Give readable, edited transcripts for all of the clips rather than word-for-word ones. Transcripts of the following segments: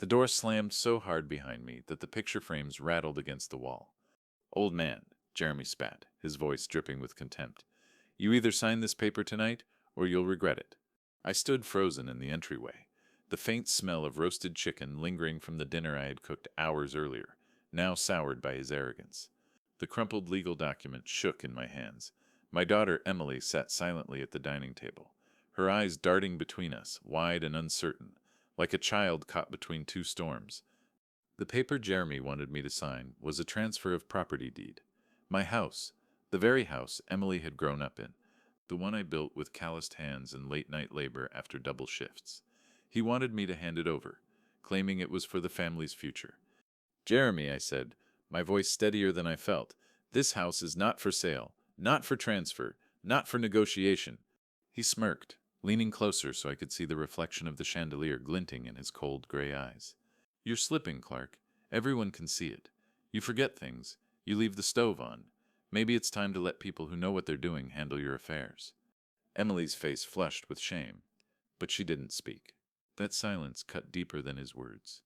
The door slammed so hard behind me that the picture frames rattled against the wall. "Old man," Jeremy spat, his voice dripping with contempt. "You either sign this paper tonight, or you'll regret it." I stood frozen in the entryway, the faint smell of roasted chicken lingering from the dinner I had cooked hours earlier, now soured by his arrogance. The crumpled legal document shook in my hands. My daughter Emily sat silently at the dining table, her eyes darting between us, wide and uncertain, like a child caught between two storms. The paper Jeremy wanted me to sign was a transfer of property deed. My house, the very house Emily had grown up in, the one I built with calloused hands and late-night labor after double shifts. He wanted me to hand it over, claiming it was for the family's future. "Jeremy," I said, my voice steadier than I felt, "this house is not for sale, not for transfer, not for negotiation." He smirked, leaning closer so I could see the reflection of the chandelier glinting in his cold gray eyes. "You're slipping, Clark. Everyone can see it. You forget things. You leave the stove on. Maybe it's time to let people who know what they're doing handle your affairs." Emily's face flushed with shame, but she didn't speak. That silence cut deeper than his words.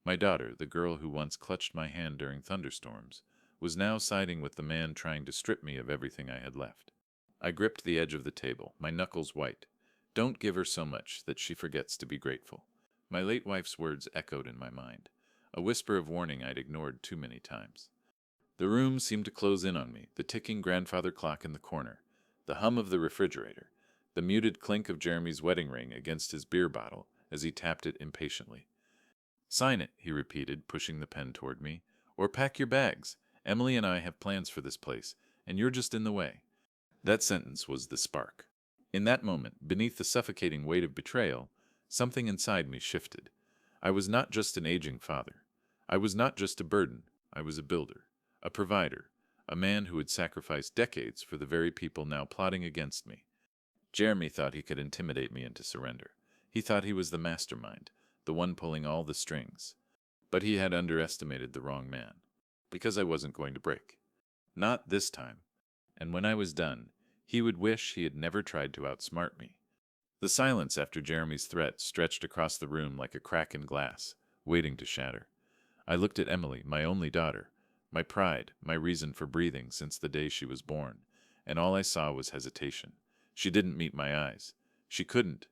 My daughter, the girl who once clutched my hand during thunderstorms, was now siding with the man trying to strip me of everything I had left. I gripped the edge of the table, my knuckles white. Don't give her so much that she forgets to be grateful. My late wife's words echoed in my mind, a whisper of warning I'd ignored too many times. The room seemed to close in on me, the ticking grandfather clock in the corner, the hum of the refrigerator, the muted clink of Jeremy's wedding ring against his beer bottle as he tapped it impatiently. "Sign it," he repeated, pushing the pen toward me, "or pack your bags. Emily and I have plans for this place, and you're just in the way." That sentence was the spark. In that moment, beneath the suffocating weight of betrayal, something inside me shifted. I was not just an aging father. I was not just a burden. I was a builder, a provider, a man who had sacrificed decades for the very people now plotting against me. Jeremy thought he could intimidate me into surrender. He thought he was the mastermind, the one pulling all the strings. But he had underestimated the wrong man. Because I wasn't going to break. Not this time. And when I was done, he would wish he had never tried to outsmart me. The silence after Jeremy's threat stretched across the room like a crack in glass, waiting to shatter. I looked at Emily, my only daughter, my pride, my reason for breathing since the day she was born, and all I saw was hesitation. She didn't meet my eyes. She couldn't.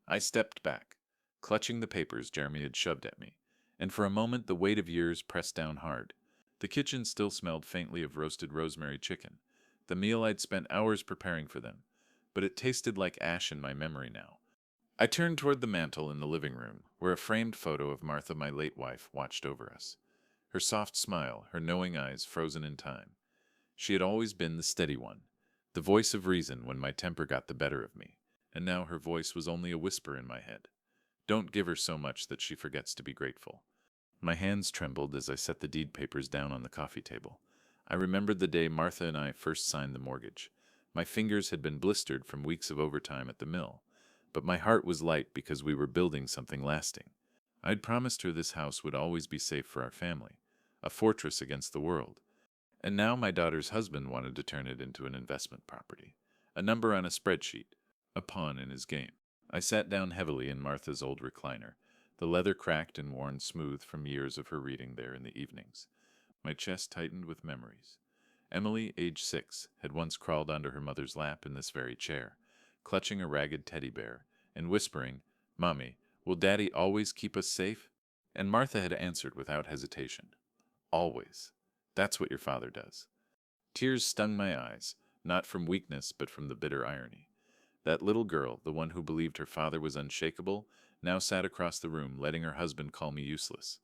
I stepped back, clutching the papers Jeremy had shoved at me, and for a moment the weight of years pressed down hard. The kitchen still smelled faintly of roasted rosemary chicken, the meal I'd spent hours preparing for them, but it tasted like ash in my memory now. I turned toward the mantel in the living room, where a framed photo of Martha, my late wife, watched over us. Her soft smile, her knowing eyes frozen in time. She had always been the steady one, the voice of reason when my temper got the better of me, and now her voice was only a whisper in my head. Don't give her so much that she forgets to be grateful. My hands trembled as I set the deed papers down on the coffee table. I remembered the day Martha and I first signed the mortgage. My fingers had been blistered from weeks of overtime at the mill, but my heart was light because we were building something lasting. I'd promised her this house would always be safe for our family, a fortress against the world. And now my daughter's husband wanted to turn it into an investment property, a number on a spreadsheet, a pawn in his game. I sat down heavily in Martha's old recliner, the leather cracked and worn smooth from years of her reading there in the evenings. My chest tightened with memories. Emily, age 6, had once crawled onto her mother's lap in this very chair, clutching a ragged teddy bear, and whispering, "Mommy, will Daddy always keep us safe?" And Martha had answered without hesitation, "Always. That's what your father does." Tears stung my eyes, not from weakness but from the bitter irony. That little girl, the one who believed her father was unshakable, now sat across the room letting her husband call me useless.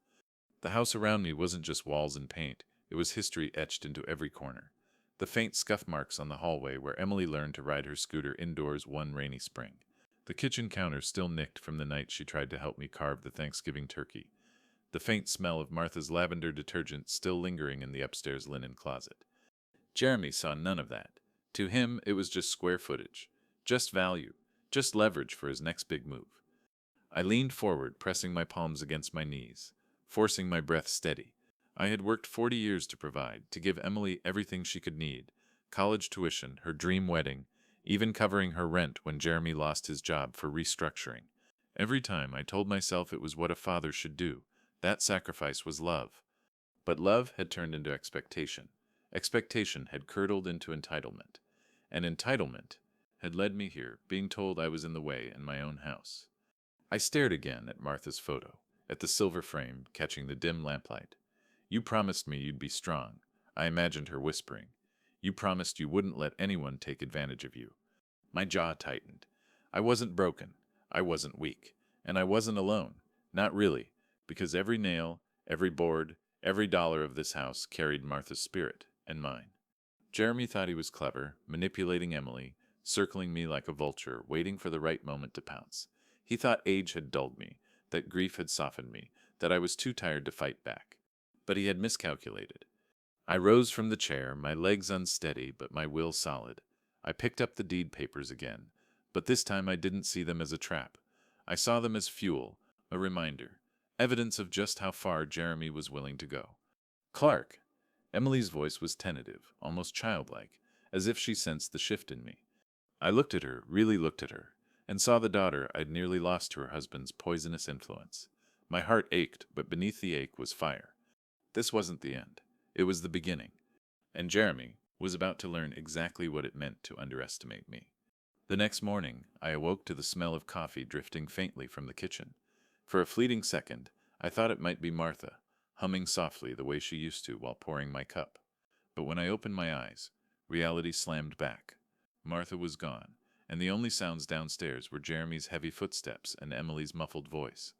The house around me wasn't just walls and paint, it was history etched into every corner. The faint scuff marks on the hallway where Emily learned to ride her scooter indoors one rainy spring. The kitchen counter still nicked from the night she tried to help me carve the Thanksgiving turkey. The faint smell of Martha's lavender detergent still lingering in the upstairs linen closet. Jeremy saw none of that. To him, it was just square footage, just value, just leverage for his next big move. I leaned forward, pressing my palms against my knees, forcing my breath steady. I had worked 40 years to provide, to give Emily everything she could need, college tuition, her dream wedding, even covering her rent when Jeremy lost his job for restructuring. Every time I told myself it was what a father should do, That sacrifice was love. But love had turned into expectation. Expectation had curdled into entitlement. And entitlement had led me here, being told I was in the way in my own house. I stared again at Martha's photo, at the silver frame catching the dim lamplight. You promised me you'd be strong, I imagined her whispering. You promised you wouldn't let anyone take advantage of you. My jaw tightened. I wasn't broken. I wasn't weak. And I wasn't alone. Not really, because every nail, every board, every dollar of this house carried Martha's spirit and mine. Jeremy thought he was clever, manipulating Emily, circling me like a vulture, waiting for the right moment to pounce. He thought age had dulled me, that grief had softened me, that I was too tired to fight back. But he had miscalculated. I rose from the chair, my legs unsteady, but my will solid. I picked up the deed papers again, but this time I didn't see them as a trap. I saw them as fuel, a reminder, evidence of just how far Jeremy was willing to go. Clark! Emily's voice was tentative, almost childlike, as if she sensed the shift in me. I looked at her, really looked at her, and saw the daughter I'd nearly lost to her husband's poisonous influence. My heart ached, but beneath the ache was fire. This wasn't the end. It was the beginning. And Jeremy was about to learn exactly what it meant to underestimate me. The next morning, I awoke to the smell of coffee drifting faintly from the kitchen. For a fleeting second, I thought it might be Martha, humming softly the way she used to while pouring my cup. But when I opened my eyes, reality slammed back. Martha was gone, and the only sounds downstairs were Jeremy's heavy footsteps and Emily's muffled voice.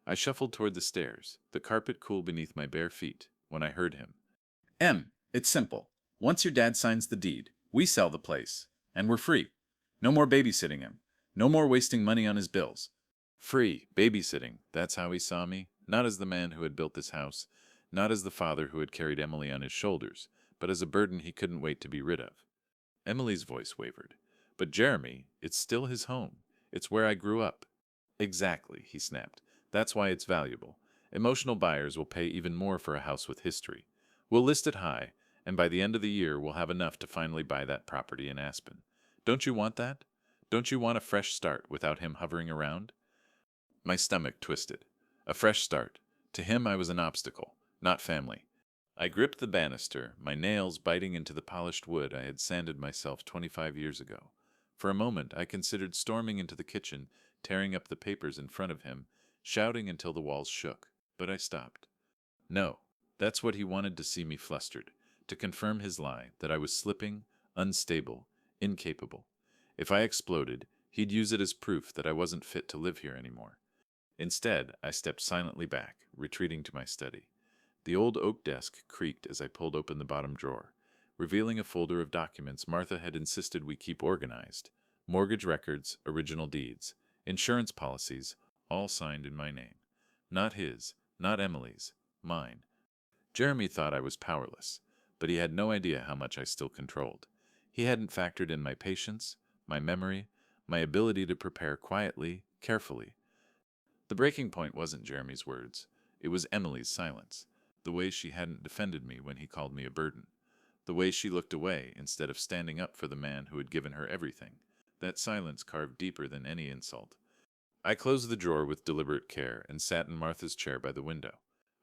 I shuffled toward the stairs, the carpet cool beneath my bare feet, when I heard him. It's simple. Once your dad signs the deed, we sell the place, and we're free. No more babysitting him. No more wasting money on his bills. Free, babysitting, that's how he saw me. Not as the man who had built this house, not as the father who had carried Emily on his shoulders, but as a burden he couldn't wait to be rid of. Emily's voice wavered. But Jeremy, it's still his home. It's where I grew up. Exactly, he snapped. That's why it's valuable. Emotional buyers will pay even more for a house with history. We'll list it high, and by the end of the year we'll have enough to finally buy that property in Aspen. Don't you want that? Don't you want a fresh start without him hovering around? My stomach twisted. A fresh start. To him I was an obstacle, not family. I gripped the banister, my nails biting into the polished wood I had sanded myself 25 years ago. For a moment I considered storming into the kitchen, tearing up the papers in front of him, shouting until the walls shook. But I stopped. No, that's what he wanted to see me flustered, to confirm his lie, that I was slipping, unstable, incapable. If I exploded, he'd use it as proof that I wasn't fit to live here anymore. Instead, I stepped silently back, retreating to my study. The old oak desk creaked as I pulled open the bottom drawer, revealing a folder of documents Martha had insisted we keep organized. Mortgage records, original deeds, insurance policies, all signed in my name. Not his, not Emily's, mine. Jeremy thought I was powerless, but he had no idea how much I still controlled. He hadn't factored in my patience, my memory, my ability to prepare quietly, carefully. The breaking point wasn't Jeremy's words. It was Emily's silence, the way she hadn't defended me when he called me a burden, the way she looked away instead of standing up for the man who had given her everything. That silence carved deeper than any insult. I closed the drawer with deliberate care and sat in Martha's chair by the window.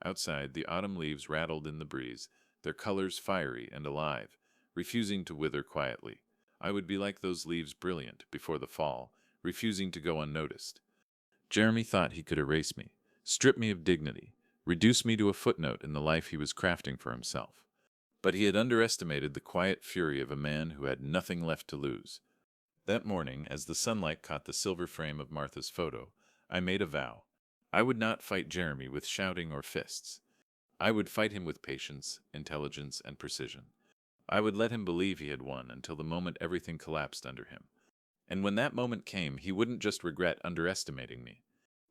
Outside, the autumn leaves rattled in the breeze, their colors fiery and alive, refusing to wither quietly. I would be like those leaves, brilliant before the fall, refusing to go unnoticed. Jeremy thought he could erase me, strip me of dignity, reduce me to a footnote in the life he was crafting for himself. But he had underestimated the quiet fury of a man who had nothing left to lose. That morning, as the sunlight caught the silver frame of Martha's photo, I made a vow. I would not fight Jeremy with shouting or fists. I would fight him with patience, intelligence, and precision. I would let him believe he had won until the moment everything collapsed under him. And when that moment came, he wouldn't just regret underestimating me.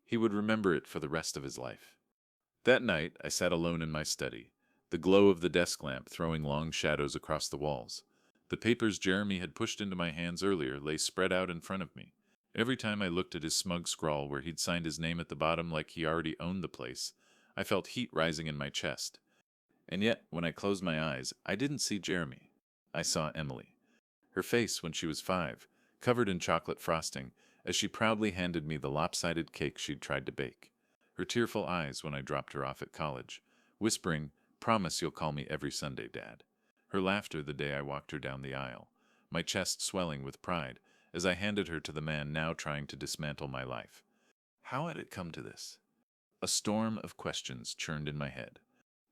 He would remember it for the rest of his life. That night, I sat alone in my study, the glow of the desk lamp throwing long shadows across the walls. The papers Jeremy had pushed into my hands earlier lay spread out in front of me. Every time I looked at his smug scrawl where he'd signed his name at the bottom like he already owned the place, I felt heat rising in my chest. And yet, when I closed my eyes, I didn't see Jeremy. I saw Emily. Her face when she was 5, covered in chocolate frosting, as she proudly handed me the lopsided cake she'd tried to bake. her tearful eyes when I dropped her off at college, whispering, "Promise you'll call me every Sunday, Dad." Her laughter the day I walked her down the aisle, my chest swelling with pride as I handed her to the man now trying to dismantle my life. How had it come to this? A storm of questions churned in my head.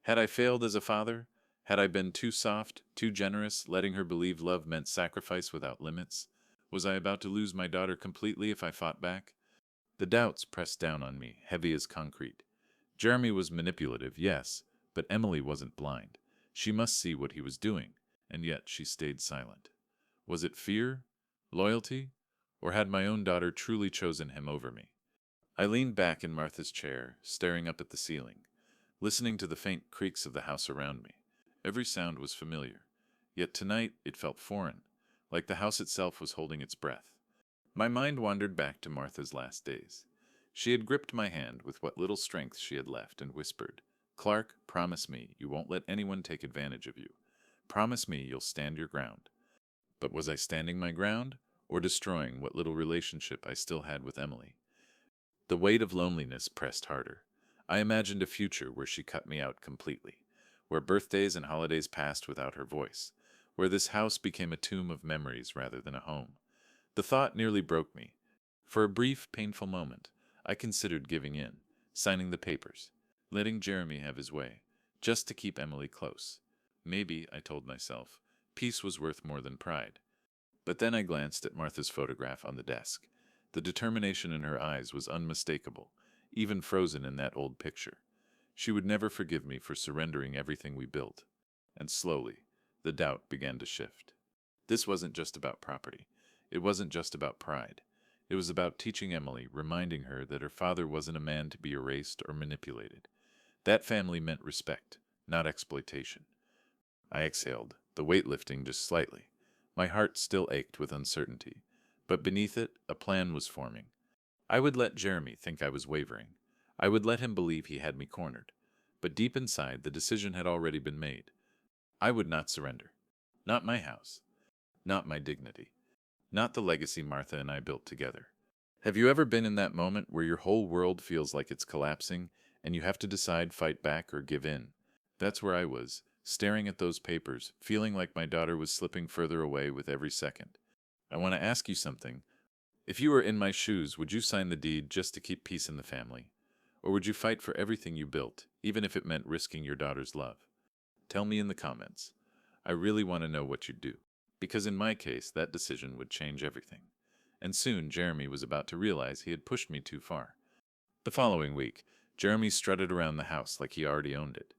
Had I failed as a father? Had I been too soft, too generous, letting her believe love meant sacrifice without limits? Was I about to lose my daughter completely if I fought back? The doubts pressed down on me, heavy as concrete. Jeremy was manipulative, yes, but Emily wasn't blind. She must see what he was doing, and yet she stayed silent. Was it fear? Loyalty? Or had my own daughter truly chosen him over me? I leaned back in Martha's chair, staring up at the ceiling, listening to the faint creaks of the house around me. Every sound was familiar, yet tonight it felt foreign, like the house itself was holding its breath. My mind wandered back to Martha's last days. She had gripped my hand with what little strength she had left and whispered, "Clark, promise me you won't let anyone take advantage of you. Promise me you'll stand your ground." But was I standing my ground, or destroying what little relationship I still had with Emily? The weight of loneliness pressed harder. I imagined a future where she cut me out completely, where birthdays and holidays passed without her voice, where this house became a tomb of memories rather than a home. The thought nearly broke me. For a brief, painful moment, I considered giving in, signing the papers, letting Jeremy have his way, just to keep Emily close. Maybe, I told myself, peace was worth more than pride. But then I glanced at Martha's photograph on the desk. The determination in her eyes was unmistakable, even frozen in that old picture. She would never forgive me for surrendering everything we built. And slowly, the doubt began to shift. This wasn't just about property. It wasn't just about pride. It was about teaching Emily, reminding her that her father wasn't a man to be erased or manipulated. That family meant respect, not exploitation. I exhaled, the weight lifting just slightly. My heart still ached with uncertainty, but beneath it, a plan was forming. I would let Jeremy think I was wavering. I would let him believe he had me cornered. But deep inside, the decision had already been made. I would not surrender. Not my house. Not my dignity. Not the legacy Martha and I built together. Have you ever been in that moment where your whole world feels like it's collapsing and you have to decide fight back or give in? That's where I was, staring at those papers, feeling like my daughter was slipping further away with every second. I want to ask you something. If you were in my shoes, would you sign the deed just to keep peace in the family? Or would you fight for everything you built, even if it meant risking your daughter's love? Tell me in the comments. I really want to know what you'd do. Because in my case, that decision would change everything. And soon, Jeremy was about to realize he had pushed me too far. The following week, Jeremy strutted around the house like he already owned it.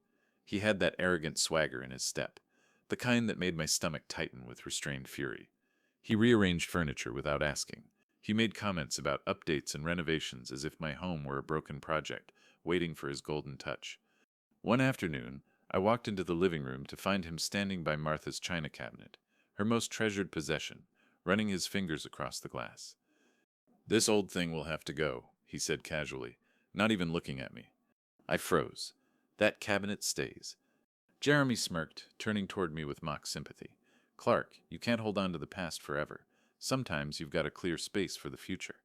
He had that arrogant swagger in his step, the kind that made my stomach tighten with restrained fury. He rearranged furniture without asking. He made comments about updates and renovations as if my home were a broken project, waiting for his golden touch. One afternoon, I walked into the living room to find him standing by Martha's china cabinet, her most treasured possession, running his fingers across the glass. "This old thing will have to go," he said casually, not even looking at me. I froze. "That cabinet stays." Jeremy smirked, turning toward me with mock sympathy. "Clark, you can't hold on to the past forever. Sometimes you've got to clear space for the future."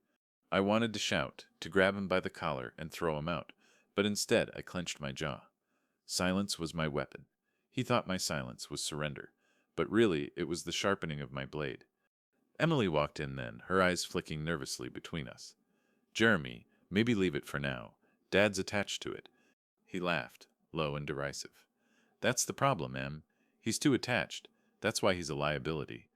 I wanted to shout, to grab him by the collar and throw him out, but instead I clenched my jaw. Silence was my weapon. He thought my silence was surrender, but really it was the sharpening of my blade. Emily walked in then, her eyes flicking nervously between us. "Jeremy, maybe leave it for now. Dad's attached to it." He laughed, low and derisive. "That's the problem, Em. He's too attached. That's why he's a liability."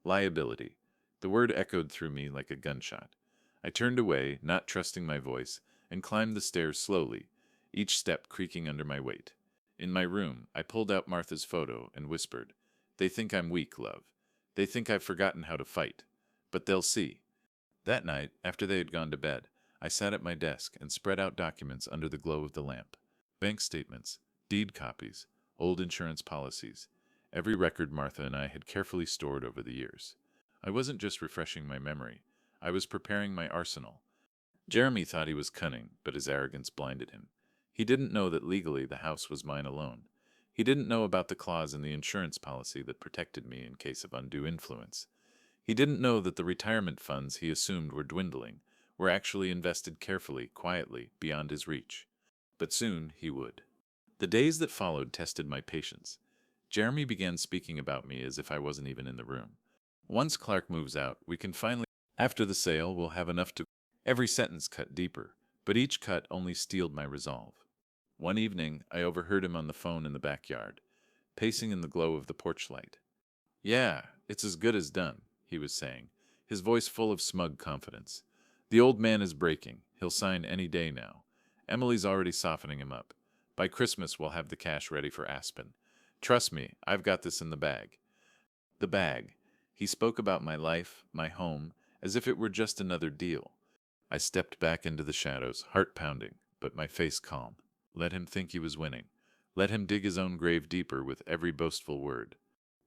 Liability. The word echoed through me like a gunshot. I turned away, not trusting my voice, and climbed the stairs slowly, each step creaking under my weight. In my room, I pulled out Martha's photo and whispered, "They think I'm weak, love. They think I've forgotten how to fight. But they'll see." That night, after they had gone to bed, I sat at my desk and spread out documents under the glow of the lamp. Bank statements, deed copies, old insurance policies, every record Martha and I had carefully stored over the years. I wasn't just refreshing my memory. I was preparing my arsenal. Jeremy thought he was cunning, but his arrogance blinded him. He didn't know that legally the house was mine alone. He didn't know about the clause in the insurance policy that protected me in case of undue influence. He didn't know that the retirement funds he assumed were dwindling, were actually invested carefully, quietly, beyond his reach. But soon he would. The days that followed tested my patience. Jeremy began speaking about me as if I wasn't even in the room. Once Clark moves out, we can finally. After the sale, we'll have enough to. Every sentence cut deeper, but each cut only steeled my resolve. One evening, I overheard him on the phone in the backyard, pacing in the glow of the porch light. Yeah, it's as good as done, he was saying, his voice full of smug confidence. The old man is breaking. He'll sign any day now. Emily's already softening him up. By Christmas, we'll have the cash ready for Aspen. Trust me, I've got this in the bag. The bag. He spoke about my life, my home, as if it were just another deal. I stepped back into the shadows, heart pounding, but my face calm. Let him think he was winning. Let him dig his own grave deeper with every boastful word.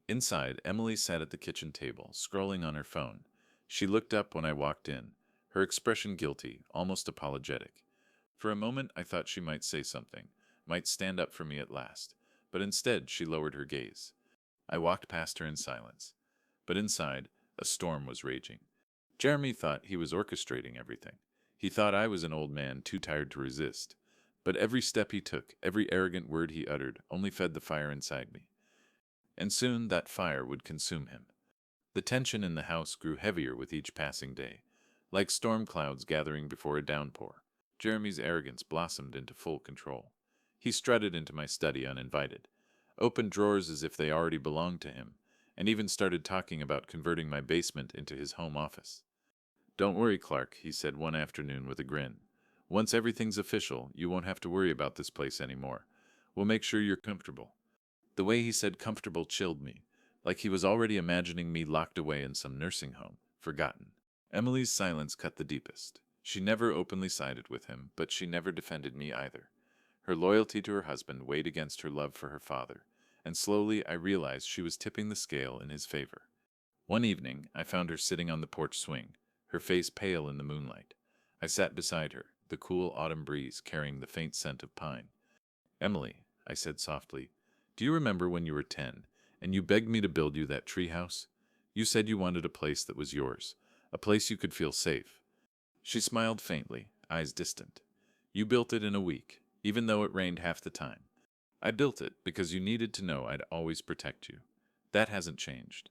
Inside, Emily sat at the kitchen table, scrolling on her phone. She looked up when I walked in, her expression guilty, almost apologetic. For a moment, I thought she might say something, might stand up for me at last, but instead she lowered her gaze. I walked past her in silence. But inside, a storm was raging. Jeremy thought he was orchestrating everything. He thought I was an old man too tired to resist. But every step he took, every arrogant word he uttered, only fed the fire inside me. And soon that fire would consume him. The tension in the house grew heavier with each passing day, like storm clouds gathering before a downpour. Jeremy's arrogance blossomed into full control. He strutted into my study uninvited, opened drawers as if they already belonged to him, and even started talking about converting my basement into his home office. Don't worry, Clark, he said one afternoon with a grin. Once everything's official, you won't have to worry about this place anymore. We'll make sure you're comfortable. The way he said comfortable chilled me, like he was already imagining me locked away in some nursing home, forgotten. Emily's silence cut the deepest. She never openly sided with him, but she never defended me either. Her loyalty to her husband weighed against her love for her father, and slowly I realized she was tipping the scale in his favor. One evening, I found her sitting on the porch swing, her face pale in the moonlight. I sat beside her, the cool autumn breeze carrying the faint scent of pine. Emily, I said softly, do you remember when you were 10, and you begged me to build you that treehouse? You said you wanted a place that was yours, a place you could feel safe. She smiled faintly, eyes distant. You built it in a week, even though it rained half the time. I built it because you needed to know I'd always protect you. That hasn't changed.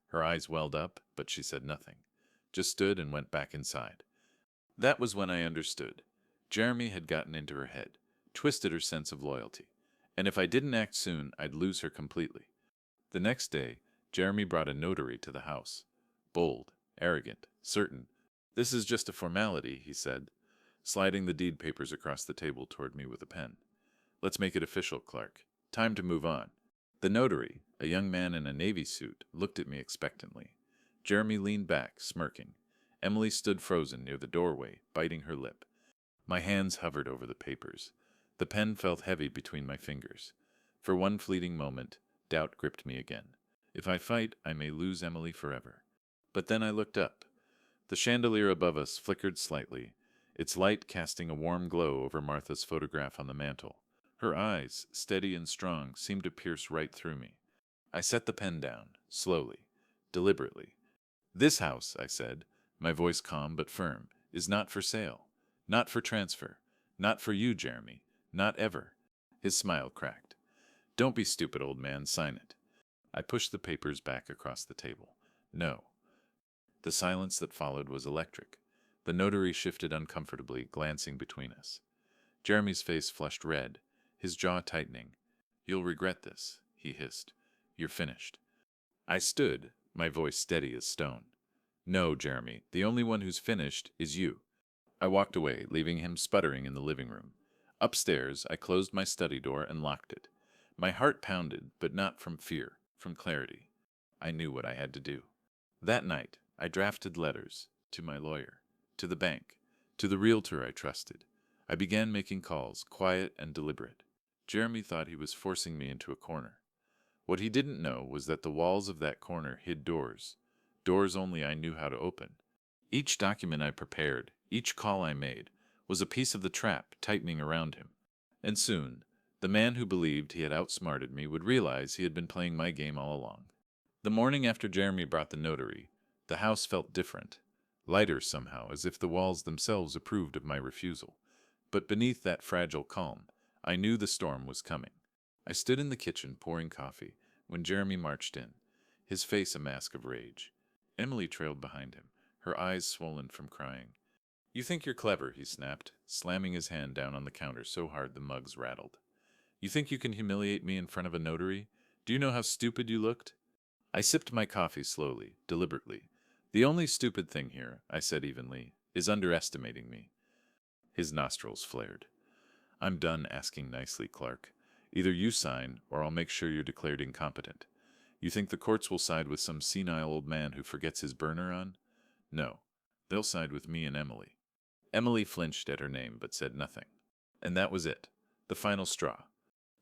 Her eyes welled up, but she said nothing, just stood and went back inside. That was when I understood. Jeremy had gotten into her head, twisted her sense of loyalty, and if I didn't act soon, I'd lose her completely. The next day, Jeremy brought a notary to the house. Bold, arrogant, certain. This is just a formality, he said, sliding the deed papers across the table toward me with a pen. Let's make it official, Clark. Time to move on. The notary, a young man in a navy suit, looked at me expectantly. Jeremy leaned back, smirking. Emily stood frozen near the doorway, biting her lip. My hands hovered over the papers. The pen felt heavy between my fingers. For one fleeting moment, doubt gripped me again. If I fight, I may lose Emily forever. But then I looked up. The chandelier above us flickered slightly, its light casting a warm glow over Martha's photograph on the mantel. Her eyes, steady and strong, seemed to pierce right through me. I set the pen down, slowly, deliberately. This house, I said, my voice calm but firm, is not for sale, not for transfer, not for you, Jeremy, not ever. His smile cracked. Don't be stupid, old man, sign it. I pushed the papers back across the table. No. The silence that followed was electric. The notary shifted uncomfortably, glancing between us. Jeremy's face flushed red, his jaw tightening. You'll regret this, he hissed. You're finished. I stood, my voice steady as stone. No, Jeremy, the only one who's finished is you. I walked away, leaving him sputtering in the living room. Upstairs, I closed my study door and locked it. My heart pounded, but not from fear, from clarity. I knew what I had to do. That night, I drafted letters to my lawyer, to the bank, to the realtor I trusted. I began making calls, quiet and deliberate. Jeremy thought he was forcing me into a corner. What he didn't know was that the walls of that corner hid doors, doors only I knew how to open. Each document I prepared, each call I made, was a piece of the trap tightening around him. And soon, the man who believed he had outsmarted me would realize he had been playing my game all along. The morning after Jeremy brought the notary, the house felt different. lighter somehow, as if the walls themselves approved of my refusal. But beneath that fragile calm, I knew the storm was coming. I stood in the kitchen pouring coffee when Jeremy marched in, his face a mask of rage. Emily trailed behind him, her eyes swollen from crying. "You think you're clever," he snapped, slamming his hand down on the counter so hard the mugs rattled. "You think you can humiliate me in front of a notary? Do you know how stupid you looked?" I sipped my coffee slowly, deliberately. "The only stupid thing here," I said evenly, "is underestimating me." His nostrils flared. "I'm done asking nicely, Clark. Either you sign, or I'll make sure you're declared incompetent. You think the courts will side with some senile old man who forgets his burner on? No. They'll side with me and Emily." Emily flinched at her name, but said nothing. And that was it. The final straw.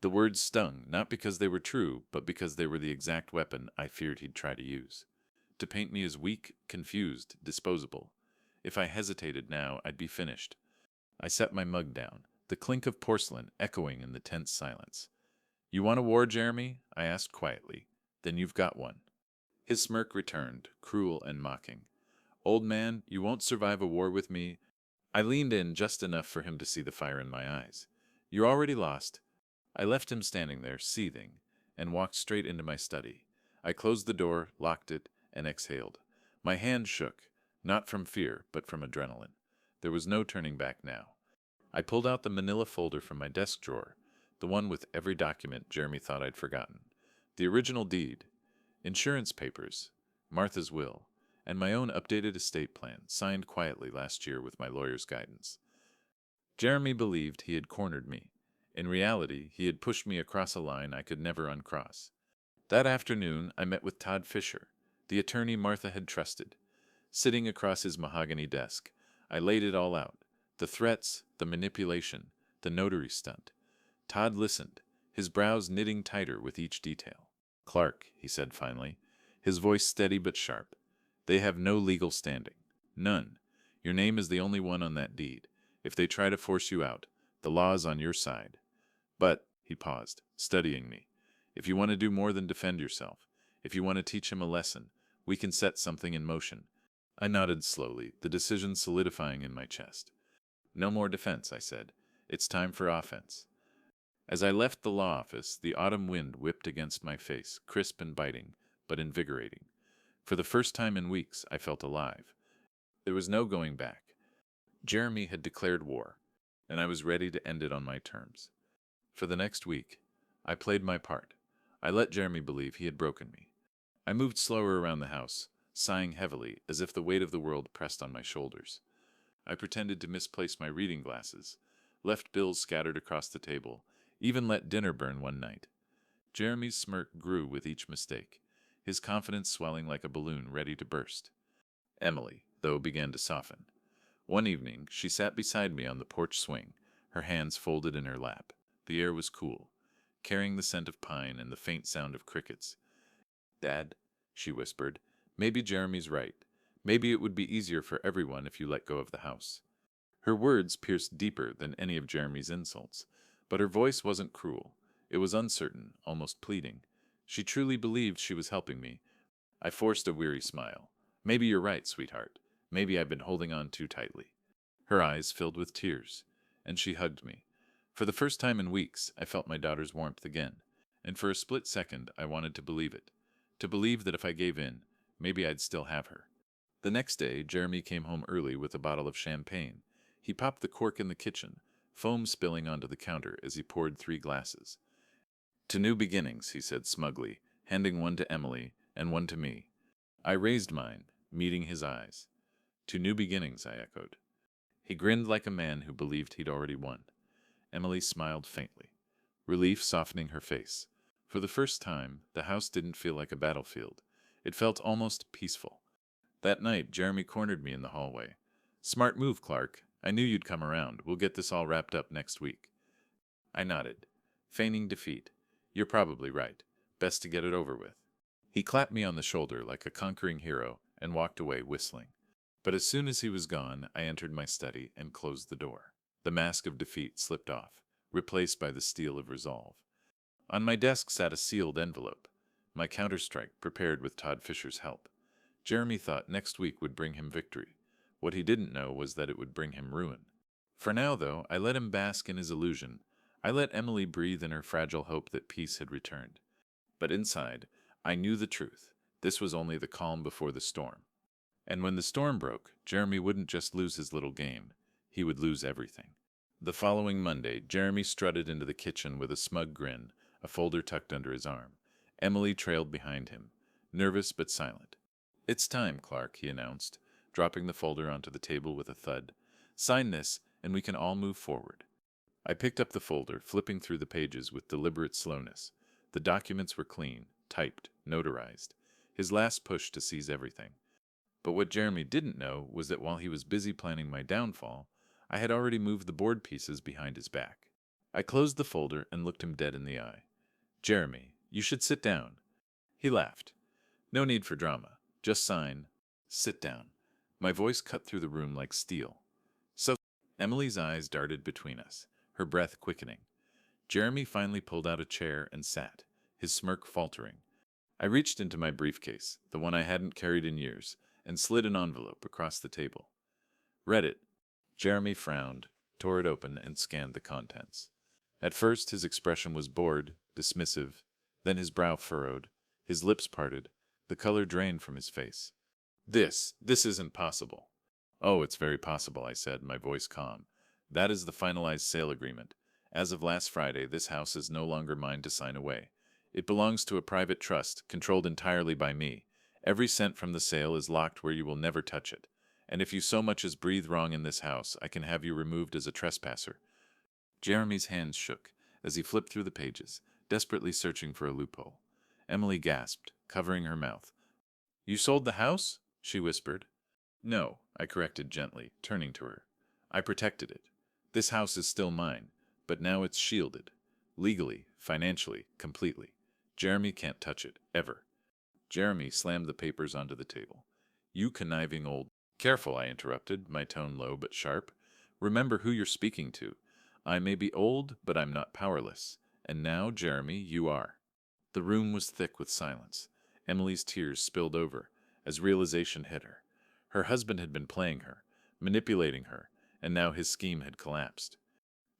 The words stung, not because they were true, but because they were the exact weapon I feared he'd try to use. To paint me as weak, confused, disposable. If I hesitated now, I'd be finished. I set my mug down, the clink of porcelain echoing in the tense silence. "You want a war, Jeremy?" I asked quietly. "Then you've got one." His smirk returned, cruel and mocking. "Old man, you won't survive a war with me." I leaned in just enough for him to see the fire in my eyes. "You're already lost." I left him standing there, seething, and walked straight into my study. I closed the door, locked it, and exhaled. My hand shook, not from fear, but from adrenaline. There was no turning back now. I pulled out the manila folder from my desk drawer, the one with every document Jeremy thought I'd forgotten. The original deed, insurance papers, Martha's will, and my own updated estate plan, signed quietly last year with my lawyer's guidance. Jeremy believed he had cornered me. In reality, he had pushed me across a line I could never uncross. That afternoon, I met with Todd Fisher, the attorney Martha had trusted. Sitting across his mahogany desk, I laid it all out. The threats, the manipulation, the notary stunt. Todd listened, his brows knitting tighter with each detail. "Clark," he said finally, his voice steady but sharp, "they have no legal standing. None. Your name is the only one on that deed. If they try to force you out, the law's on your side. But," he paused, studying me, "if you want to do more than defend yourself, if you want to teach him a lesson, we can set something in motion." I nodded slowly, the decision solidifying in my chest. "No more defense," I said. "It's time for offense." As I left the law office, the autumn wind whipped against my face, crisp and biting, but invigorating. For the first time in weeks, I felt alive. There was no going back. Jeremy had declared war, and I was ready to end it on my terms. For the next week, I played my part. I let Jeremy believe he had broken me. I moved slower around the house, sighing heavily, as if the weight of the world pressed on my shoulders. I pretended to misplace my reading glasses, left bills scattered across the table, even let dinner burn one night. Jeremy's smirk grew with each mistake, his confidence swelling like a balloon ready to burst. Emily, though, began to soften. One evening, she sat beside me on the porch swing, her hands folded in her lap. The air was cool, carrying the scent of pine and the faint sound of crickets. "Dad," she whispered, "maybe Jeremy's right. Maybe it would be easier for everyone if you let go of the house." Her words pierced deeper than any of Jeremy's insults, but her voice wasn't cruel. It was uncertain, almost pleading. She truly believed she was helping me. I forced a weary smile. "Maybe you're right, sweetheart. Maybe I've been holding on too tightly." Her eyes filled with tears, and she hugged me. For the first time in weeks, I felt my daughter's warmth again, and for a split second I wanted to believe it. To believe that if I gave in, maybe I'd still have her. The next day, Jeremy came home early with a bottle of champagne. He popped the cork in the kitchen, foam spilling onto the counter as he poured 3 glasses. "To new beginnings," he said smugly, handing one to Emily and one to me. I raised mine, meeting his eyes. "To new beginnings," I echoed. He grinned like a man who believed he'd already won. Emily smiled faintly, relief softening her face. For the first time, the house didn't feel like a battlefield. It felt almost peaceful. That night, Jeremy cornered me in the hallway. "Smart move, Clark. I knew you'd come around. We'll get this all wrapped up next week." I nodded, feigning defeat. "You're probably right. Best to get it over with." He clapped me on the shoulder like a conquering hero and walked away whistling. But as soon as he was gone, I entered my study and closed the door. The mask of defeat slipped off, replaced by the steel of resolve. On my desk sat a sealed envelope, my counterstrike prepared with Todd Fisher's help. Jeremy thought next week would bring him victory. What he didn't know was that it would bring him ruin. For now, though, I let him bask in his illusion. I let Emily breathe in her fragile hope that peace had returned. But inside, I knew the truth. This was only the calm before the storm. And when the storm broke, Jeremy wouldn't just lose his little game, he would lose everything. The following Monday, Jeremy strutted into the kitchen with a smug grin, a folder tucked under his arm. Emily trailed behind him, nervous but silent. "It's time, Clark," he announced, dropping the folder onto the table with a thud. "Sign this, and we can all move forward." I picked up the folder, flipping through the pages with deliberate slowness. The documents were clean, typed, notarized. His last push to seize everything. But what Jeremy didn't know was that while he was busy planning my downfall, I had already moved the board pieces behind his back. I closed the folder and looked him dead in the eye. "Jeremy, you should sit down." He laughed. "No need for drama. Just sign. Sit down." My voice cut through the room like steel. "So—" Emily's eyes darted between us, her breath quickening. Jeremy finally pulled out a chair and sat, his smirk faltering. I reached into my briefcase, the one I hadn't carried in years, and slid an envelope across the table. "Read it." Jeremy frowned, tore it open, and scanned the contents. At first his expression was bored, dismissive, then his brow furrowed, his lips parted, the color drained from his face. This isn't possible." "Oh, it's very possible," I said, my voice calm. "That is the finalized sale agreement. As of last Friday, this house is no longer mine to sign away. It belongs to a private trust, controlled entirely by me. Every cent from the sale is locked where you will never touch it. And if you so much as breathe wrong in this house, I can have you removed as a trespasser." Jeremy's hands shook as he flipped through the pages, desperately searching for a loophole. Emily gasped, covering her mouth. "You sold the house?" she whispered. "No," I corrected gently, turning to her. "I protected it. This house is still mine, but now it's shielded. Legally, financially, completely. Jeremy can't touch it, ever." Jeremy slammed the papers onto the table. "You conniving old—" "Careful," I interrupted, my tone low but sharp. "Remember who you're speaking to. I may be old, but I'm not powerless. And now, Jeremy, you are." The room was thick with silence. Emily's tears spilled over as realization hit her. Her husband had been playing her, manipulating her, and now his scheme had collapsed.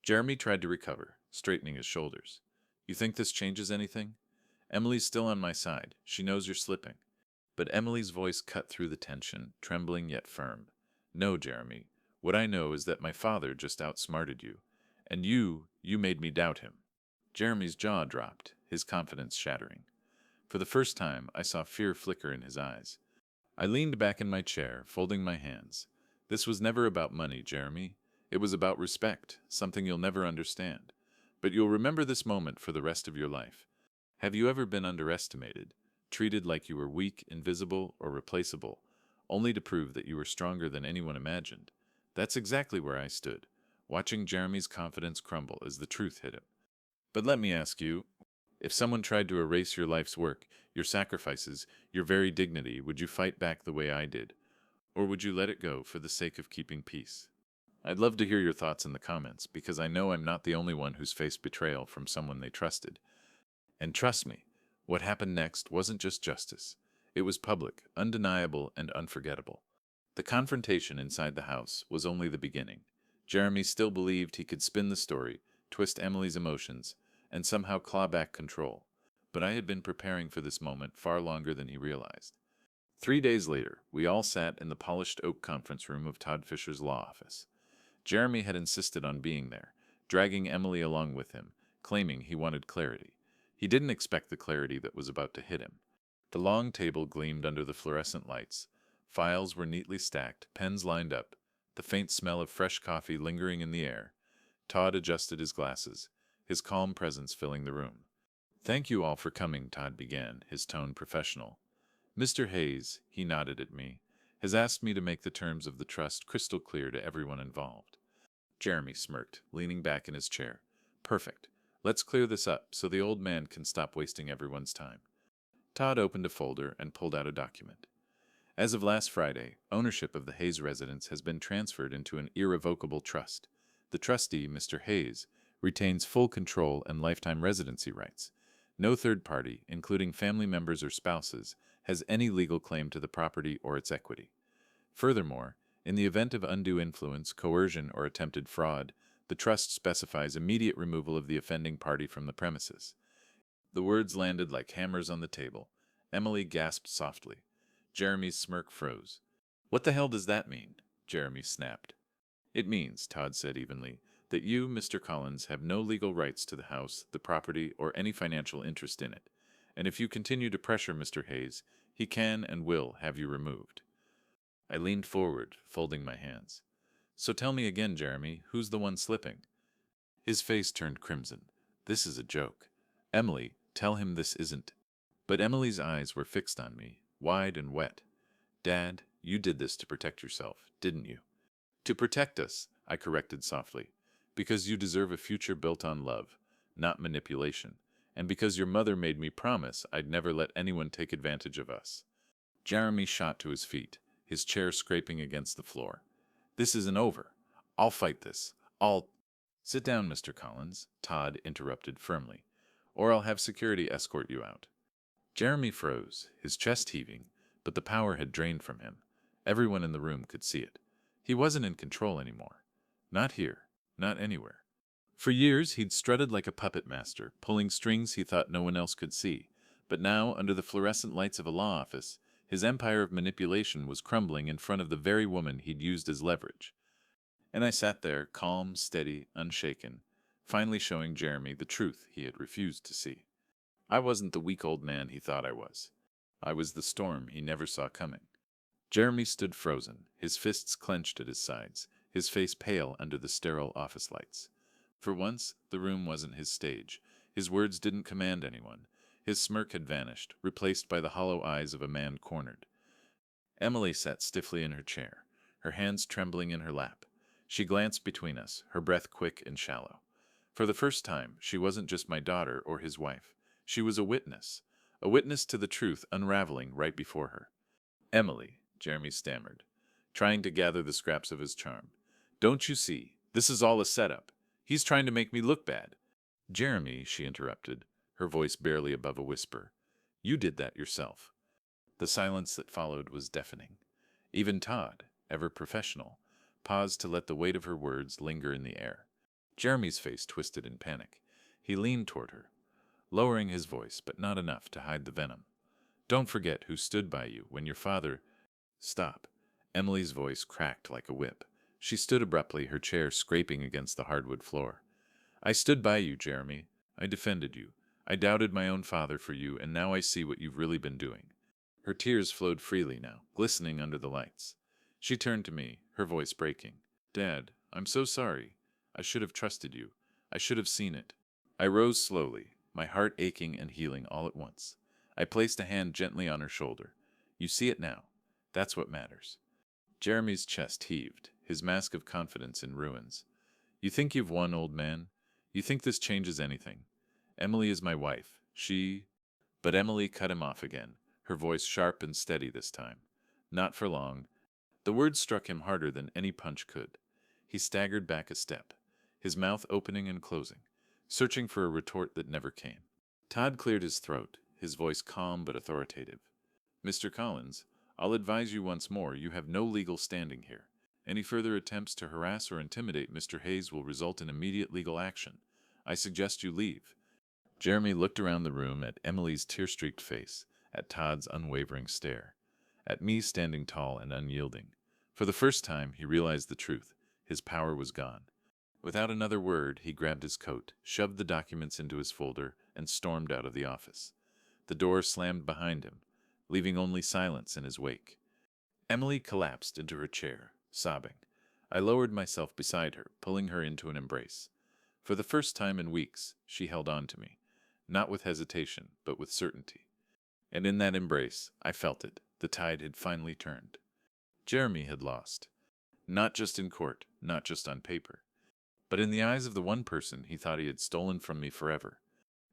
Jeremy tried to recover, straightening his shoulders. "You think this changes anything? Emily's still on my side. She knows you're slipping." But Emily's voice cut through the tension, trembling yet firm. "No, Jeremy. What I know is that my father just outsmarted you. And you made me doubt him." Jeremy's jaw dropped, his confidence shattering. For the first time, I saw fear flicker in his eyes. I leaned back in my chair, folding my hands. "This was never about money, Jeremy. It was about respect, something you'll never understand. But you'll remember this moment for the rest of your life. Have you ever been underestimated, treated like you were weak, invisible, or replaceable, only to prove that you were stronger than anyone imagined? That's exactly where I stood, watching Jeremy's confidence crumble as the truth hit him. But let me ask you, if someone tried to erase your life's work, your sacrifices, your very dignity, would you fight back the way I did? Or would you let it go for the sake of keeping peace?" I'd love to hear your thoughts in the comments, because I know I'm not the only one who's faced betrayal from someone they trusted. And trust me, what happened next wasn't just justice. It was public, undeniable, and unforgettable. The confrontation inside the house was only the beginning. Jeremy still believed he could spin the story, twist Emily's emotions, and somehow claw back control. But I had been preparing for this moment far longer than he realized. 3 days later, we all sat in the polished oak conference room of Todd Fisher's law office. Jeremy had insisted on being there, dragging Emily along with him, claiming he wanted clarity. He didn't expect the clarity that was about to hit him. The long table gleamed under the fluorescent lights. Files were neatly stacked, pens lined up, the faint smell of fresh coffee lingering in the air. Todd adjusted his glasses, his calm presence filling the room. "Thank you all for coming," Todd began, his tone professional. "Mr. Hayes," he nodded at me, "has asked me to make the terms of the trust crystal clear to everyone involved." Jeremy smirked, leaning back in his chair. "Perfect. Let's clear this up so the old man can stop wasting everyone's time." Todd opened a folder and pulled out a document. "As of last Friday, ownership of the Hayes residence has been transferred into an irrevocable trust. The trustee, Mr. Hayes, retains full control and lifetime residency rights. No third party, including family members or spouses, has any legal claim to the property or its equity. Furthermore, In the event of undue influence, coercion, or attempted fraud, the trust specifies immediate removal of the offending party from the premises. The words landed like hammers on the table. Emily gasped softly. Jeremy's smirk froze. "What the hell does that mean?" Jeremy snapped. "It means," Todd said evenly, "that you, Mr. Collins, have no legal rights to the house, the property, or any financial interest in it. And if you continue to pressure Mr. Hayes, he can and will have you removed." I leaned forward, folding my hands. "So tell me again, Jeremy, who's the one slipping?" His face turned crimson. "This is a joke. Emily, tell him this isn't." But Emily's eyes were fixed on me, wide and wet. "Dad, you did this to protect yourself, didn't you?" "To protect us," I corrected softly. "Because you deserve a future built on love, not manipulation. And because your mother made me promise I'd never let anyone take advantage of us." Jeremy shot to his feet, his chair scraping against the floor. "This isn't over. I'll fight this. I'll—" "Sit down, Mr. Collins," Todd interrupted firmly, "or I'll have security escort you out." Jeremy froze, his chest heaving, but the power had drained from him. Everyone in the room could see it. He wasn't in control anymore. Not here. Not anywhere. For years, he'd strutted like a puppet master, pulling strings he thought no one else could see. But now, under the fluorescent lights of a law office, his empire of manipulation was crumbling in front of the very woman he'd used as leverage. And I sat there, calm, steady, unshaken, finally showing Jeremy the truth he had refused to see. I wasn't the weak old man he thought I was. I was the storm he never saw coming. Jeremy stood frozen, his fists clenched at his sides, his face pale under the sterile office lights. For once, the room wasn't his stage. His words didn't command anyone. His smirk had vanished, replaced by the hollow eyes of a man cornered. Emily sat stiffly in her chair, her hands trembling in her lap. She glanced between us, her breath quick and shallow. For the first time, she wasn't just my daughter or his wife. She was a witness to the truth unraveling right before her. "Emily," Jeremy stammered, trying to gather the scraps of his charm. "Don't you see? This is all a setup. He's trying to make me look bad." "Jeremy," she interrupted, her voice barely above a whisper, "you did that yourself." The silence that followed was deafening. Even Todd, ever professional, paused to let the weight of her words linger in the air. Jeremy's face twisted in panic. He leaned toward her, lowering his voice, but not enough to hide the venom. "Don't forget who stood by you when your father—" "Stop." Emily's voice cracked like a whip. She stood abruptly, her chair scraping against the hardwood floor. "I stood by you, Jeremy. I defended you. I doubted my own father for you, and now I see what you've really been doing." Her tears flowed freely now, glistening under the lights. She turned to me, her voice breaking. "Dad, I'm so sorry. I should have trusted you. I should have seen it." I rose slowly, my heart aching and healing all at once. I placed a hand gently on her shoulder. "You see it now. That's what matters." Jeremy's chest heaved, his mask of confidence in ruins. "You think you've won, old man? You think this changes anything? Emily is my wife. She—" But Emily cut him off again, her voice sharp and steady this time. "Not for long." The words struck him harder than any punch could. He staggered back a step, his mouth opening and closing, searching for a retort that never came. Todd cleared his throat, his voice calm but authoritative. "Mr. Collins, I'll advise you once more, you have no legal standing here. Any further attempts to harass or intimidate Mr. Hayes will result in immediate legal action. I suggest you leave." Jeremy looked around the room at Emily's tear-streaked face, at Todd's unwavering stare, at me standing tall and unyielding. For the first time, he realized the truth. His power was gone. Without another word, he grabbed his coat, shoved the documents into his folder, and stormed out of the office. The door slammed behind him, leaving only silence in his wake. Emily collapsed into her chair, sobbing. I lowered myself beside her, pulling her into an embrace. For the first time in weeks, she held on to me, not with hesitation, but with certainty. And in that embrace, I felt it. The tide had finally turned. Jeremy had lost. Not just in court, not just on paper, but in the eyes of the one person he thought he had stolen from me forever.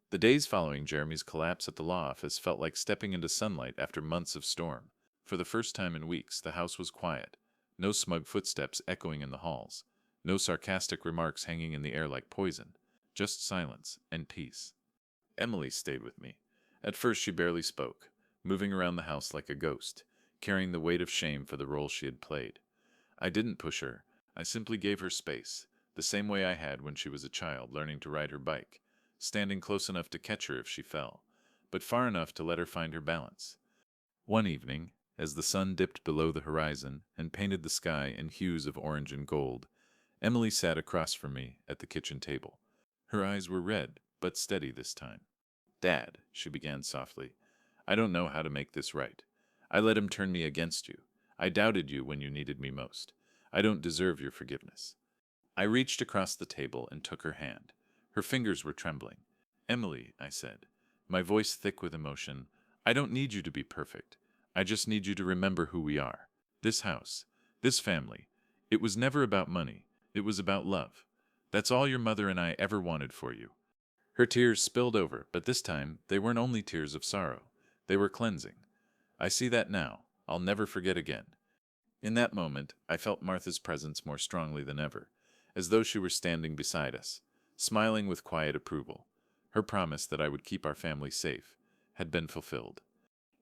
The days following Jeremy's collapse at the law office felt like stepping into sunlight after months of storm. For the first time in weeks, the house was quiet. No smug footsteps echoing in the halls. No sarcastic remarks hanging in the air like poison. Just silence and peace. Emily stayed with me. At first she barely spoke, moving around the house like a ghost, carrying the weight of shame for the role she had played. I didn't push her. I simply gave her space, the same way I had when she was a child learning to ride her bike, standing close enough to catch her if she fell, but far enough to let her find her balance. One evening, as the sun dipped below the horizon and painted the sky in hues of orange and gold, Emily sat across from me at the kitchen table. Her eyes were red, but steady this time. "Dad," she began softly, "I don't know how to make this right. I let him turn me against you. I doubted you when you needed me most. I don't deserve your forgiveness." I reached across the table and took her hand. Her fingers were trembling. "Emily," I said, my voice thick with emotion, "I don't need you to be perfect. I just need you to remember who we are. This house, this family. It was never about money. It was about love. That's all your mother and I ever wanted for you." Her tears spilled over, but this time they weren't only tears of sorrow. They were cleansing. "I see that now. I'll never forget again." In that moment, I felt Martha's presence more strongly than ever, as though she were standing beside us, smiling with quiet approval. Her promise that I would keep our family safe had been fulfilled.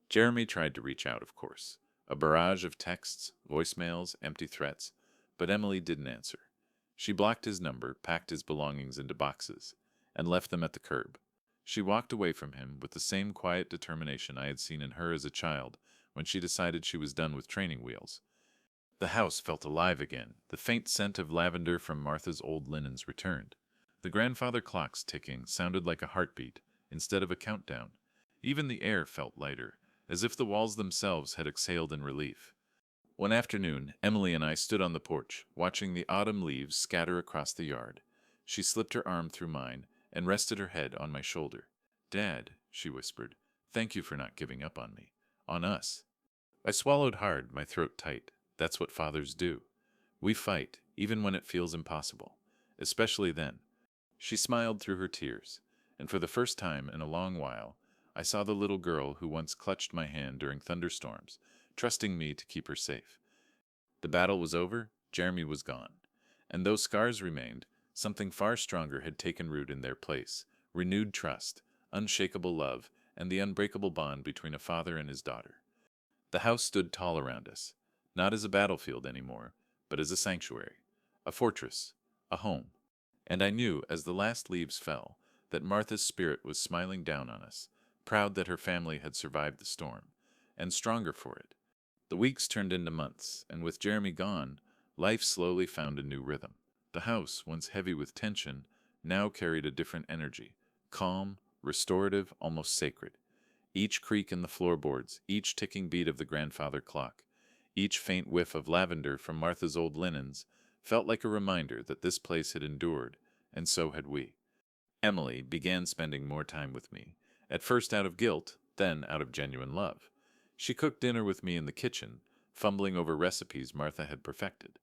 Jeremy tried to reach out, of course. A barrage of texts, voicemails, empty threats, but Emily didn't answer. She blocked his number, packed his belongings into boxes, and left them at the curb. She walked away from him with the same quiet determination I had seen in her as a child when she decided she was done with training wheels. The house felt alive again. The faint scent of lavender from Martha's old linens returned. The grandfather clock's ticking sounded like a heartbeat instead of a countdown. Even the air felt lighter, as if the walls themselves had exhaled in relief. One afternoon, Emily and I stood on the porch, watching the autumn leaves scatter across the yard. She slipped her arm through mine and rested her head on my shoulder. "Dad," she whispered, "thank you for not giving up on me. On us." I swallowed hard, my throat tight. That's what fathers do. We fight, even when it feels impossible. Especially then. She smiled through her tears, and for the first time in a long while, I saw the little girl who once clutched my hand during thunderstorms, trusting me to keep her safe. The battle was over, Jeremy was gone. And though scars remained, something far stronger had taken root in their place: renewed trust, unshakable love, and the unbreakable bond between a father and his daughter. The house stood tall around us, not as a battlefield anymore, but as a sanctuary, a fortress, a home. And I knew, as the last leaves fell, that Martha's spirit was smiling down on us, proud that her family had survived the storm, and stronger for it. The weeks turned into months, and with Jeremy gone, life slowly found a new rhythm. The house, once heavy with tension, now carried a different energy, calm, restorative, almost sacred. Each creak in the floorboards, each ticking beat of the grandfather clock, each faint whiff of lavender from Martha's old linens felt like a reminder that this place had endured, and so had we. Emily began spending more time with me, at first out of guilt, then out of genuine love. She cooked dinner with me in the kitchen, fumbling over recipes Martha had perfected.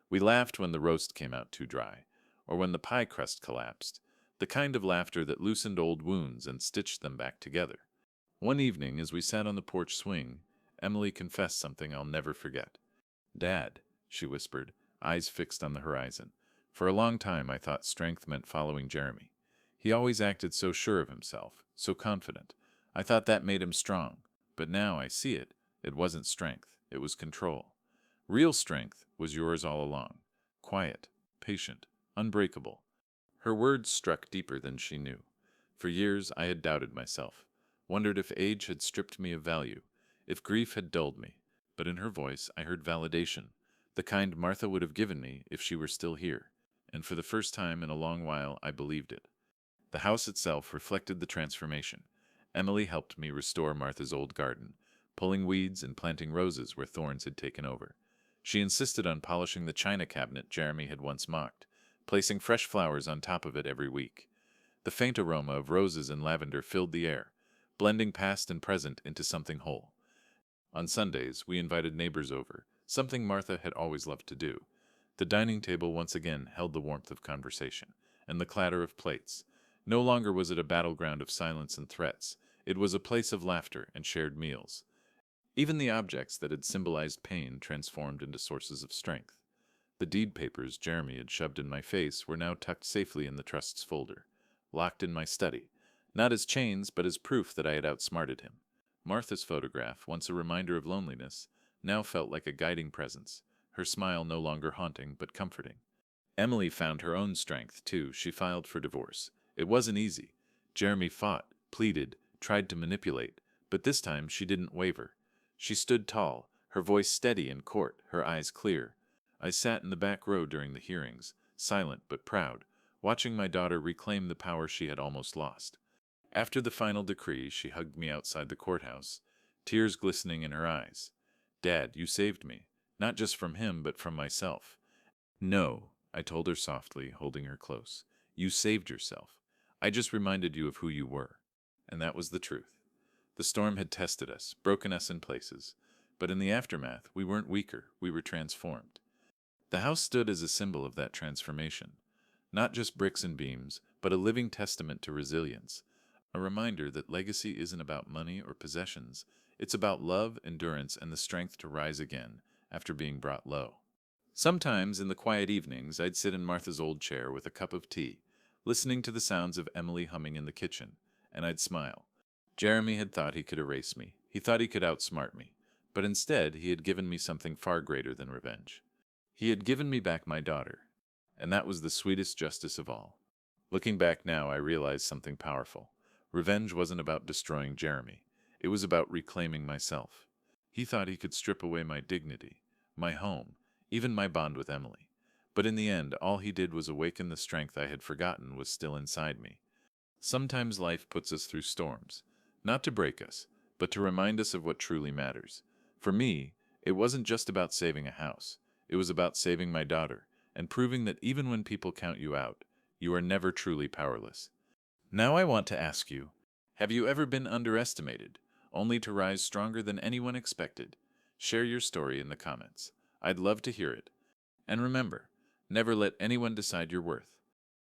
We laughed when the roast came out too dry, or when the pie crust collapsed, the kind of laughter that loosened old wounds and stitched them back together. One evening, as we sat on the porch swing, Emily confessed something I'll never forget. "Dad," she whispered, eyes fixed on the horizon. "For a long time I thought strength meant following Jeremy. He always acted so sure of himself, so confident. I thought that made him strong. But now I see it. It wasn't strength. It was control. Real strength was yours all along. Quiet, patient, unbreakable." Her words struck deeper than she knew. For years I had doubted myself, wondered if age had stripped me of value, if grief had dulled me. But in her voice I heard validation, the kind Martha would have given me if she were still here. And for the first time in a long while I believed it. The house itself reflected the transformation. Emily helped me restore Martha's old garden, pulling weeds and planting roses where thorns had taken over. She insisted on polishing the china cabinet Jeremy had once mocked, placing fresh flowers on top of it every week. The faint aroma of roses and lavender filled the air, blending past and present into something whole. On Sundays, we invited neighbors over, something Martha had always loved to do. The dining table once again held the warmth of conversation and the clatter of plates. No longer was it a battleground of silence and threats. It was a place of laughter and shared meals. Even the objects that had symbolized pain transformed into sources of strength. The deed papers Jeremy had shoved in my face were now tucked safely in the trust's folder, locked in my study, not as chains but as proof that I had outsmarted him. Martha's photograph, once a reminder of loneliness, now felt like a guiding presence, her smile no longer haunting but comforting. Emily found her own strength, too. She filed for divorce. It wasn't easy. Jeremy fought, pleaded, tried to manipulate, but this time she didn't waver. She stood tall, her voice steady in court, her eyes clear. I sat in the back row during the hearings, silent but proud, watching my daughter reclaim the power she had almost lost. After the final decree, she hugged me outside the courthouse, tears glistening in her eyes. "Dad, you saved me, not just from him, but from myself." "No," I told her softly, holding her close. "You saved yourself. I just reminded you of who you were." And that was the truth. The storm had tested us, broken us in places, but in the aftermath, we weren't weaker, we were transformed. The house stood as a symbol of that transformation. Not just bricks and beams, but a living testament to resilience. A reminder that legacy isn't about money or possessions. It's about love, endurance, and the strength to rise again after being brought low. Sometimes, in the quiet evenings, I'd sit in Martha's old chair with a cup of tea, listening to the sounds of Emily humming in the kitchen, and I'd smile. Jeremy had thought he could erase me. He thought he could outsmart me. But instead, he had given me something far greater than revenge. He had given me back my daughter, and that was the sweetest justice of all. Looking back now, I realized something powerful. Revenge wasn't about destroying Jeremy. It was about reclaiming myself. He thought he could strip away my dignity, my home, even my bond with Emily. But in the end, all he did was awaken the strength I had forgotten was still inside me. Sometimes life puts us through storms, not to break us, but to remind us of what truly matters. For me, it wasn't just about saving a house. It was about saving my daughter, and proving that even when people count you out, you are never truly powerless. Now I want to ask you, have you ever been underestimated, only to rise stronger than anyone expected? Share your story in the comments. I'd love to hear it. And remember, never let anyone decide your worth.